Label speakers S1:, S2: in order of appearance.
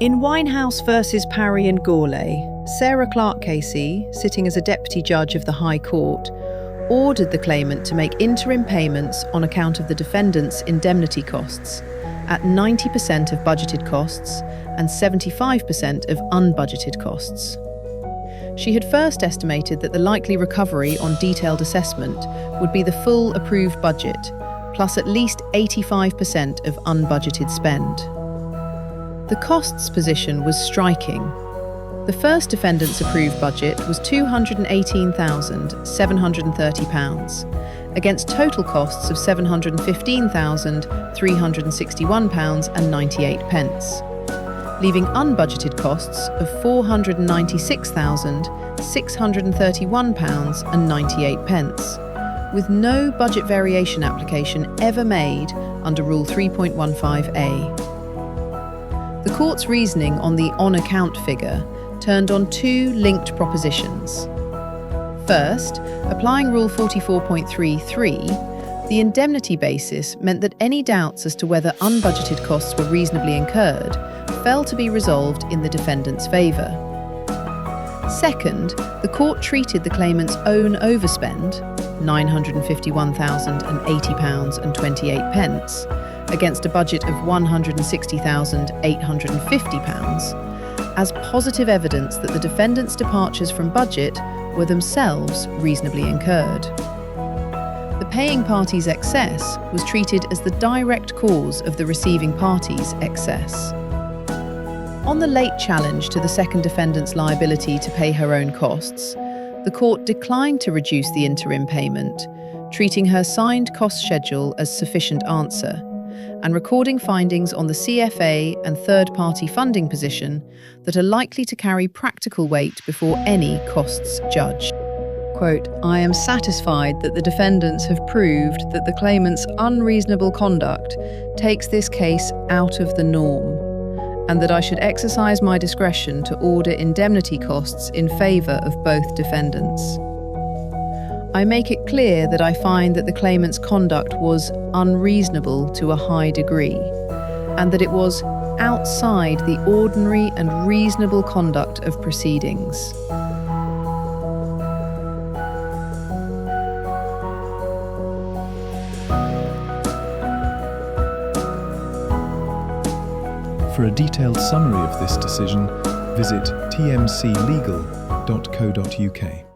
S1: In Winehouse versus Parry and Gourlay, Sarah Clark Casey, sitting as a deputy judge of the High Court, ordered the claimant to make interim payments on account of the defendant's indemnity costs at 90% of budgeted costs and 75% of unbudgeted costs. She had first estimated that the likely recovery on detailed assessment would be the full approved budget, plus at least 85% of unbudgeted spend. The costs position was striking. The first defendant's approved budget was £218,730, against total costs of £715,361.98, leaving unbudgeted costs of £496,631.98, with no budget variation application ever made under Rule 3.15a. The court's reasoning on the on-account figure turned on two linked propositions. First, applying Rule 44.33, the indemnity basis meant that any doubts as to whether unbudgeted costs were reasonably incurred fell to be resolved in the defendant's favour. Second, the court treated the claimant's own overspend, £951,080.28, against a budget of £160,850, as positive evidence that the defendant's departures from budget were themselves reasonably incurred. The paying party's excess was treated as the direct cause of the receiving party's excess. On the late challenge to the second defendant's liability to pay her own costs, the court declined to reduce the interim payment, treating her signed cost schedule as sufficient answer, and recording findings on the CFA and third-party funding position that are likely to carry practical weight before any costs judge. Quote, "I am satisfied that the defendants have proved that the claimant's unreasonable conduct takes this case out of the norm, and that I should exercise my discretion to order indemnity costs in favour of both defendants. I make it clear that I find that the claimant's conduct was unreasonable to a high degree, and that it was outside the ordinary and reasonable conduct of proceedings."
S2: For a detailed summary of this decision, visit tmclegal.co.uk.